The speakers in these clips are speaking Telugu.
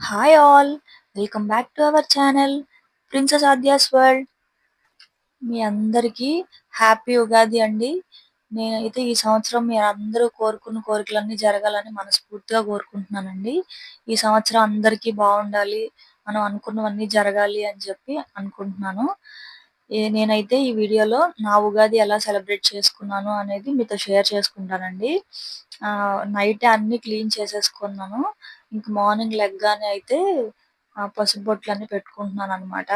Hi all! Welcome back to our channel princess Aadya's world. మీ అందరికీ హ్యాపీ ఉగాది అండి. నేనైతే ఈ సంవత్సరం మీరందరూ కోరుకున్న కోరికలన్నీ జరగాలని మనస్ఫూర్తిగా కోరుకుంటున్నానండి. ఈ సంవత్సరం అందరికీ బావుండాలి. మనం అనుకున్నవన్నీ జరగాలి అని చెప్పి అనుకుంటున్నాను. నేనైతే ఈ వీడియోలో నా ఉగాది ఎలా సెలబ్రేట్ చేసుకున్నాను అనేది మీతో షేర్ చేసుకుంటానండి. నైటే అన్నీ క్లీన్ చేసేసుకున్నాను. ఇంక మార్నింగ్ లెగ్గానే అయితే పసుపు బొట్లన్నీ పెట్టుకుంటున్నాననమాట.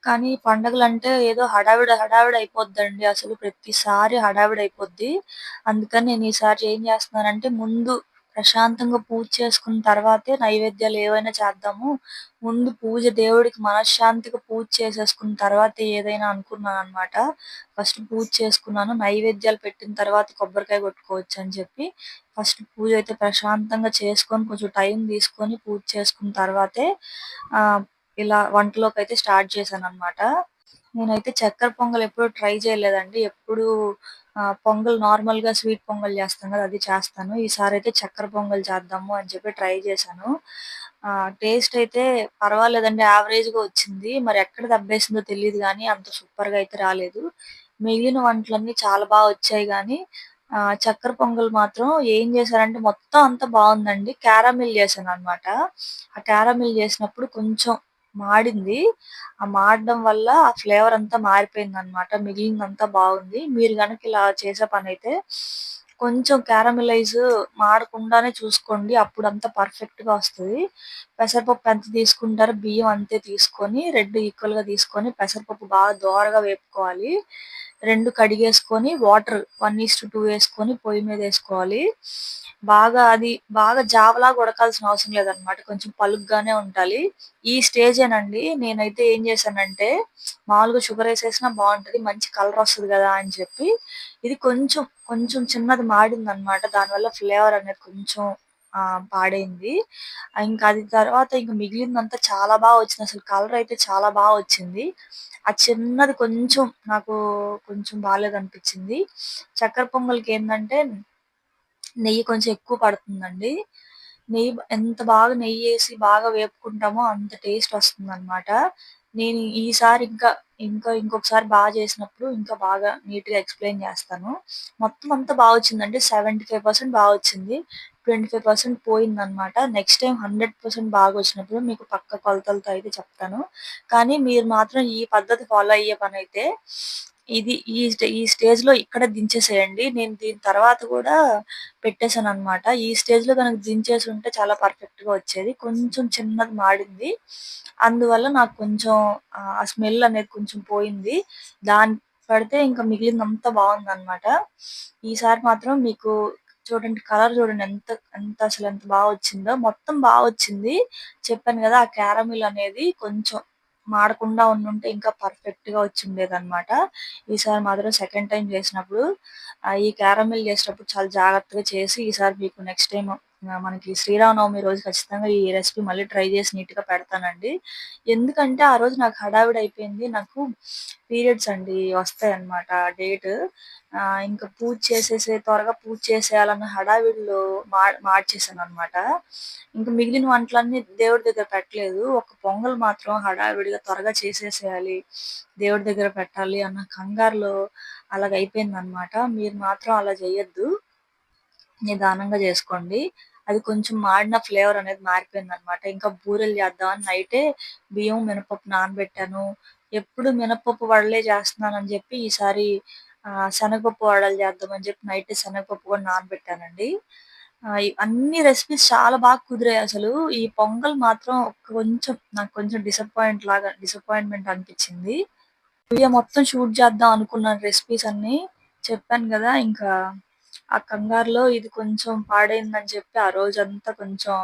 కానీ పండగలంటే ఏదో హడావిడి హడావిడి అయిపోద్దండి. అసలు ప్రతిసారి హడావిడి అయిపోద్ది. అందుకని నేను ఈసారి ఏం చేస్తున్నానంటే ముందు ప్రశాంతంగా పూజ చేసుకున్న తర్వాతే నైవేద్యాలు ఏవైనా చేద్దాము. ముందు పూజ దేవుడికి మనశ్శాంతిగా పూజ చేసేసుకున్న తర్వాతే ఏదైనా అనుకున్నాననమాట. ఫస్ట్ పూజ చేసుకున్నాను. నైవేద్యాలు పెట్టిన తర్వాత కొబ్బరికాయ కొట్టుకోవచ్చని చెప్పి ఫస్ట్ పూజ అయితే ప్రశాంతంగా చేసుకొని కొంచెం టైం తీసుకొని పూజ చేసుకున్న తర్వాతే ఆహ్, ఇలా వంటలోకైతే స్టార్ట్ చేశాననమాట. నేనైతే చక్కెర పొంగల్ ఎప్పుడు ట్రై చేయలేదండి. ఎప్పుడు పొంగల్ నార్మల్‌గా స్వీట్ పొంగల్ చేస్తాం కదా! అది చేస్తాను. ఈసారైతే చక్కెర పొంగల్ చేద్దాము అని చెప్పి ట్రై చేశాను. టేస్ట్ అయితే పర్వాలేదండి. యావరేజ్‌గా వచ్చింది. మరి ఎక్కడ దెబ్బేసిందో తెలీదు గానీ అంత సూపర్‌గా అయితే రాలేదు. మిగిలిన వంటలన్నీ చాలా బా వచ్చాయి గానీ చక్కెర పొంగల్ మాత్రం ఏం చేశానంటే మొత్తం అంతా బావుందండి. క్యారమిల్ చేశాననమాట. ఆ క్యారమిల్ చేసినప్పుడు కొంచెం మాడింది. ఆ మాడడం వల్ల ఆ ఫ్లేవర్ అంతా మారిపోయిందనమాట. మిగిలిందంతా బాగుంది. మీరు గనక ఇలా చేసే పనైతే కొంచెం క్యారమలైజ్ మాడకుండానే చూసుకోండి. అప్పుడంతా పర్ఫెక్ట్‌గా వస్తది. పెసరపప్పు ఎంత తీసుకుంటారో బియ్యం అంతే తీసుకొని 2 ఈక్వల్‌గా తీసుకొని పెసరపప్పు బాగా దోరగా వేపుకోవాలి. 2 కడిగేసుకొని వాటర్ 1:2 వేసుకొని పొయ్యి మీదేసుకోవాలి. బాగా జావలాగా ఉడకాల్సిన అవసరం లేదనమాట. కొంచెం పలుగ్గానే ఉండాలి. ఈ స్టేజేనండి నేనైతే ఏం చేశానంటే, మామూలుగా షుగరేసేసినా బావుంటది. మంచి కలరొస్తది గదా అని చెప్పి, ఇది కొంచెం చిన్నది మాడిందనమాట. దానివల్ల ఫ్లేవర్ అనేది కొంచెం పాడైంది. ఇంకా అది తర్వాత ఇంక మిగిలిందంతా చాలా బా వచ్చింది. అసలు కలరయితే చాలా బా వచ్చింది. ఆ చిన్నది కొంచెం నాకు కొంచెం బాలేదనిపిచ్చింది. చక్కెర పొంగల్‌కేందంటే నెయ్యి కొంచెం ఎక్కువ పడుతుందండి. ఎంత బాగా నెయ్యేసి బాగా వేపుకుంటామో అంత టేస్ట్ వస్తుందనమాట. నేను ఈసారి ఇంకొకసారి చేసినప్పుడు ఇంకా బాగా నీట్‌గా ఎక్స్‌ప్లెయిన్ చేస్తాను. మొత్తం అంతా బా వచ్చిందండి. 75% బా వచ్చింది. 25% పోయిందనమాట. నెక్స్ట్ టైమ్ 100% బాగొచ్చినప్పుడు మీకు పక్కా కొలతలతో అయితే చెప్తాను. కానీ మీరు మాత్రం ఈ పద్ధతి ఫాలో అయ్యే పనైతే ఈ స్టేజ్‌లో ఇక్కడే దించేసేయండి. నేను దీని తర్వాత గూడా పెట్టేసాననమాట. ఈ స్టేజ్‌లో గనక దించేసుంటే చాలా పర్ఫెక్ట్‌గా వచ్చేది. కొంచెం చిన్నది మాడింది. అందువల్ల నాకు కొంచెం ఆ స్మెల్ అనేది కొంచెం పోయింది. దాన్ని పడితే ఇంకా మిగిలిందంతా బావుందనమాట. ఈసారి మాత్రం మీకు చూడండి కలర్ చూడండి ఎంత బా వచ్చిందో. మొత్తం బా వచ్చింది. చెప్పాను గదా! ఆ క్యారమిల్ అనేది కొంచెం మాడకుండా ఉండుంటే ఇంకా పర్ఫెక్ట్‌గా వచ్చుండేదనమాట. ఈసారి మాత్రం సెకండ్ టైమ్ చేసినప్పుడు ఈ క్యారమిల్ చేసేటప్పుడు చాలా జాగ్రత్తగా చేసి ఈసారి మీకు నెక్స్ట్ టైమ్ మనకి శ్రీరామనవమి రోజు ఖచ్చితంగా ఈ రెసిపీ మళ్ళీ ట్రై చేసి నీట్‌గా పెడతానండి. ఎందుకంటే ఆ రోజు నాకు హడావిడి అయిపోయింది. నాకు పీరియడ్స్ అండి వస్తాయన్నమాట డేట్. ఇంకా త్వరగా పూజ చేసేయాలన్న హడావిడిలో మార్చేసాననమాట. ఇంక మిగిలిన వంటలన్నీ దేవుడి దగ్గర పెట్టలేదు. ఒక పొంగల్ మాత్రం హడావిడిగా త్వరగా చేసేసేయాలి. దేవుడి దగ్గర పెట్టాలి అన్న కంగారులో అలాగయిపోయిందనమాట. మీరు మాత్రం అలా చేయొద్దు. నిదానంగా జేసుకోండి. అది కొంచెం మాడిన ఫ్లేవర్ అనేది మారిపోయిందనమాట. ఇంకా బూరెలు చేద్దామని నైటే బియ్యం, మినపప్పు నానబెట్టాను. ఎప్పుడు మినపప్పు వడలే చేస్తున్నానని జెప్పి ఈసారి శనగపప్పు వడలు చేద్దామని జెప్పి నైటే శనగపప్పు కూడా నానబెట్టానండి. అన్ని రెసిపీస్ చాలా బాగా కుదిరాయసలు. ఈ పొంగల్ మాత్రం నాకు కొంచెం డిసప్పాయింట్‌మెంట్ అనిపిచ్చింది. వీడియో మొత్తం షూట్ చేద్దాం అనుకున్నాను రెసిపీస్ అన్నీ. చెప్పాను గదా! ఇంకా ఆ కంగారులో ఇది కొంచెం పాడైందని చెప్పి ఆ రోజంతా కొంచెం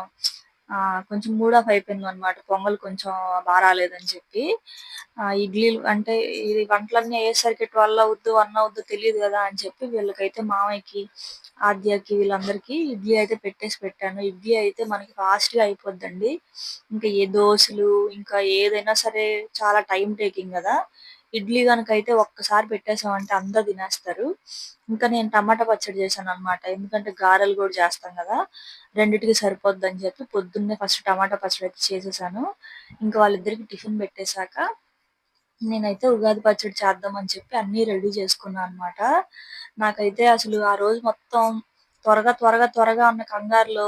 మూడ్ ఆఫ్ అయిపోయిందనమాట. పొంగల్ కొంచెం రాలేదని చెప్పి. ఇడ్లీలు అంటే ఇది వంటలన్నీ అయ్యేసరికి 12 అవుద్దో, 1 అవుద్దో తెలీదు గదా! అని చెప్పి వీళ్ళకైతే మామయ్యకి, ఆద్యకి వీళ్ళందరికీ ఇడ్లీ అయితే పెట్టాను. ఇడ్లీ అయితే మనకి ఫాస్ట్‌గా అయిపోద్దండి. ఇంకా దోసలు ఇంకా ఏదైనా సరే చాలా టైమ్ టేకింగ్ గదా! ఇడ్లీ గనుకైతే ఒక్కసారి పెట్టేసామంటే అందరూ తినేస్తారు. ఇంకా నేను టమాటా పచ్చడి చేశాననమాట. ఎందుకంటే గారెలు గూడా చేస్తాం గదా! రెండిటికి సరిపోద్దని చెప్పి పొద్దున్నే ఫస్ట్ టమాటా పచ్చడయితే చేసేసాను. ఇంకా వాళ్ళిద్దరికి టిఫిన్ పెట్టేసాక నేనైతే ఉగాది పచ్చడి చేద్దామని చెప్పి అన్నీ రెడీ చేసుకున్నా అనమాట. నాకైతే అసలు ఆ రోజు మొత్తం త్వరగా అన్న కంగారులో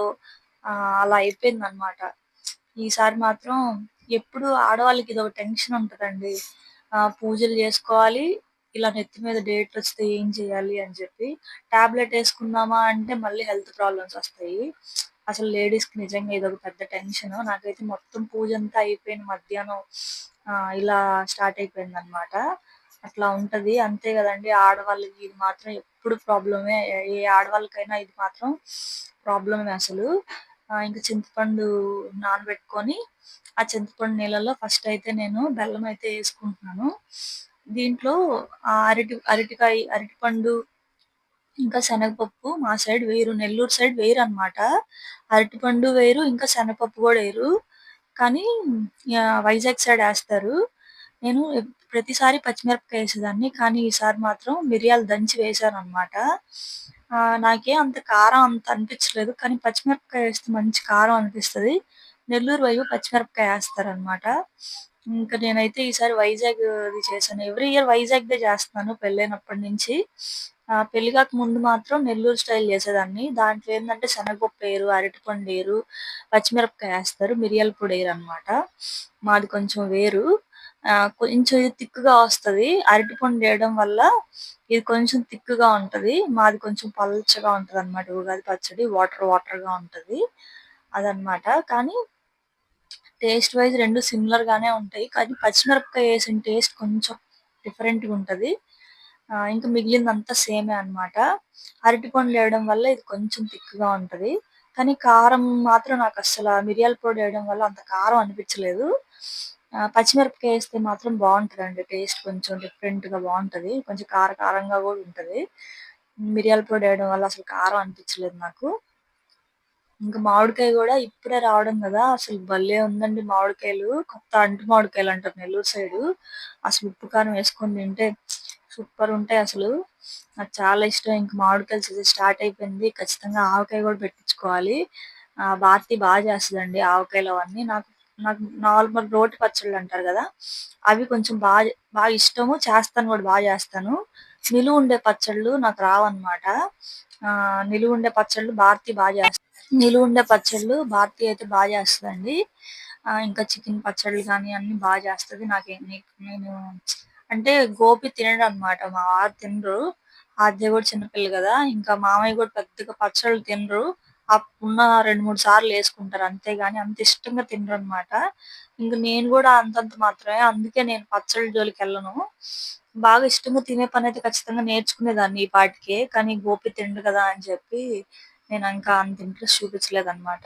అలా అయిపోయిందనమాట. ఈసారి మాత్రం ఎప్పుడు ఆడవాళ్ళకి ఇదొక టెన్షన్ ఉంటదండి. పూజలు చేసుకోవాలి. ఇలా నెత్తి మీద డేటొస్తే ఏం చేయాలి అని చెప్పి. టాబ్లెట్ యేసుకుందామా అంటే మళ్ళీ హెల్త్ ప్రాబ్లమ్స్ వస్తాయి. అసలు లేడీస్‌కి నిజంగా ఇదొక పెద్ద టెన్షను. నాకైతే మొత్తం పూజంతా అయిపోయిన మధ్యాహ్నం ఇలా స్టార్ట్ అయిపోయిందనమాట. అట్లా ఉంటది. అంతే గదండీ! ఆడవాళ్ళకి ఇది మాత్రం ఎప్పుడు ప్రాబ్లమే. ఏ ఆడవాళ్ళకైనా ఇది మాత్రం ప్రాబ్లమే అసలు. ఇంక చింతపండు నానబెట్టుకొని, ఆ చింతపండు నీళ్ళలో ఫస్ట్ అయితే నేను బెల్లం అయితే యేసుకుంటున్నాను. దీంట్లో అరటిపండు ఇంకా శనగపప్పు మా సైడ్ వేయరు. నెల్లూరు సైడ్ వేయరనమాట. అరటిపండు వేయరు. ఇంకా శనగపప్పు గూడా ఎయరు. కానీ వైజాగ్ సైడ్ యేస్తారు. నేను ప్రతిసారి పచ్చిమిరపకాయ యేసేదాన్ని. కానీ ఈసారి మాత్రం మిరియాలు దంచి వేశాననమాట. నాకేం అంత కారం అంత అనిపించలేదు. కానీ పచ్చిమిరపకాయ యేస్తే మంచి కారం అనిపిస్తది. నెల్లూరు వైపు పచ్చిమిరపకాయ యేస్తారనమాట. ఇంకా నేనైతే ఈసారి వైజాగ్‌ది చేశాను. ఎవ్రీ ఇయర్ వైజాగ్‌దే చేస్తున్నాను పెళ్ళైనప్పటి నుంచి. పెళ్లి కాక ముందు మాత్రం నెల్లూరు స్టైల్ చేసేదాన్ని. దాంట్లో ఏందంటే శనగపప్పు ఎయరు, అరటిపండు ఎయరు, పచ్చిమిరపకాయ యేస్తారు. మిరియాల పొడి ఎయరనమాట. మాది కొంచెం వేరు. కొంచెం ఇది థిక్‌గా వస్తది. అరటిపండు ఎయడం వల్ల ఇది కొంచెం థిక్‌గా ఉంటది. మాది కొంచెం పల్చగా ఉంటదనమాట ఉగాది పచ్చడి. వాటర్‌గా ఉంటది. అదనమాట. కానీ టేస్ట్ వైస్ 2 సిమిలర్ గానే ఉంటాయి. కానీ పచ్చిమిరపకాయ ఏసిన టేస్ట్ కొంచెం డిఫరెంట్‌గా ఉంటది. ఇంకా మిగిలిందంతా సేమే అన్నమాట. అరటిపండ్లు వేయడం వల్ల ఇది కొంచెం థిక్‌గా ఉంటది. కానీ కారం మాత్రం నాకస్సల మిరియాల పొడి వేయడం వల్ల అంత కారం అనిపించలేదు. పచ్చిమిరపకాయ ఏస్తే మాత్రం బావుంటదండి. టేస్ట్ కొంచెం డిఫరెంట్‌గా బావుంటది. కొంచెం కారంగా గూడా ఉంటది. మిరియాల పొడి వేయడం వల్ల అసలు కారం అనిపించలేదు నాకు. ఇంకా మామిడికాయ గూడా ఇప్పుడే రావడం గదా! అసలు భలే ఉందండి మామిడికాయలు. కొత్త అంటు మామిడికాయలు అంటారు నెల్లూరు సైడు. అసలు ఉప్పు, కారం వేసుకొని తింటే సూపర్ ఉంటాయి అసలు. నాకు చాలా ఇష్టం. ఇంక మామిడికాయల సీజన్ స్టార్ట్ అయిపోయింది. ఖచ్చితంగా ఆవకాయ గూడా పెట్టించుకోవాలి. భారతి చేస్తదండి ఆవకాయలు అవన్నీ. నాకు నాకు నార్మల్ రోటి పచ్చళ్ళు అంటారు గదా! అవి కొంచెం బాగా ఇష్టము. చేస్తాను గూడా చేస్తాను. నిలువుండే పచ్చళ్ళు నాకు రావన్నమాట. నిలువుండే పచ్చళ్ళు భారతి చేస్తది. నిలువుండే పచ్చళ్ళు భారతి అయితే చేస్తదండి. ఇంకా చికెన్ పచ్చళ్ళు గానీ అన్నీ చేస్తది. నేను అంటే గోపి తినడనమాట. మా వారు తినరు. ఆద్య గూడా చిన్న పిల్ల గదా! ఇంకా మామయ్య గూడా పెద్దగా పచ్చళ్ళు తినరు. ఉన్న 2, 3 సార్లు యేసుకుంటారు అంతేగాని అంత ఇష్టంగా తినరనమాట. ఇంక నేను గూడా అంతంత మాత్రమే. అందుకే నేను పచ్చళ్ళ జోలికెళ్ళను. బాగా ఇష్టంగా తినే పనైతే ఖచ్చితంగా నేర్చుకునేదాన్ని ఈ పాటికే. కానీ గోపి తినడు కదా అని చెప్పి నేనింకా అంత ఇంట్రెస్ట్ చూపించలేదనమాట.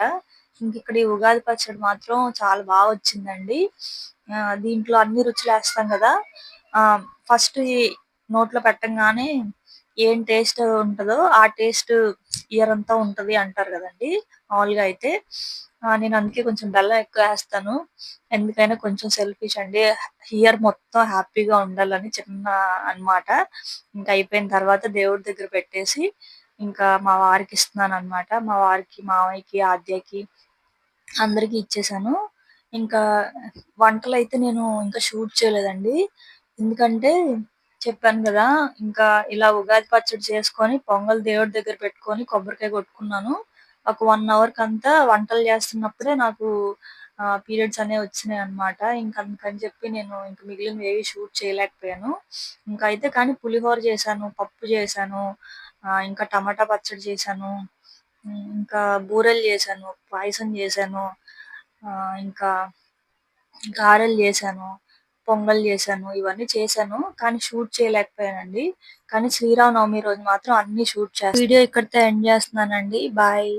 ఇంకిక్కడ ఈ ఉగాది పచ్చడి మాత్రం చాలా వచ్చిందండి. దీంట్లో అన్ని రుచులేస్తాం గదా! ఫస్ట్ ఈ నోట్లో పెట్టంగానే ఏం టేస్ట్ ఉంటదో, ఆ టేస్ట్ ఇయర్ అంతా ఉంటది అంటారు గదండీ! మామూలుగా అయితే. నేను అందుకే కొంచెం బెల్లం ఎక్కువ ఏస్తాను. ఎందుకైనా కొంచెం సెల్ఫిష్ అండి. ఇయర్ మొత్తం హ్యాపీగా ఉండాలని చిన్న అన్నమాట. ఇంక అయిపోయిన తర్వాత దేవుడి దగ్గర పెట్టేసి, ఇంకా మా వారికిస్తున్నానన్నమాట. మా వారికి, మామయ్యకి, ఆద్యకి అందరికి ఇచ్చేసాను. ఇంకా వంటలైతే నేను ఇంకా షూట్ చేయలేదండి. ఎందుకంటే చెప్పాను గదా! ఇంకా ఇలా ఉగాది పచ్చడి చేసుకొని, పొంగల్ దేవుడి దగ్గర పెట్టుకొని, కొబ్బరికాయ కొట్టుకున్నాను. ఒక 1 అవర్‌కంతా వంటలు చేస్తున్నప్పుడే నాకు పీరియడ్స్ అనేవి వచ్చినాయన్నమాట. ఇంక అందుకని చెప్పి నేను ఇంక మిగిలినవేవి షూట్ చేయలేకపోయాను. ఇంకా అయితే కానీ పులిహోర చేశాను, పప్పు చేశాను, ఇంకా టమాటా పచ్చడి చేశాను. ఇంకా బూరెలు చేశాను, పాయసం చేశాను, ఇంకా గారెలు చేశాను, పొంగల్ చేశాను. ఇవన్నీ చేశాను. కానీ షూట్ చేయలేకపోయానండి. కానీ శ్రీరామనవమి రోజు మాత్రం అన్నీ షూట్ చేస్తాను. వీడియో ఇక్కడితో ఎండ్ చేస్తున్నానండి. బాయ్.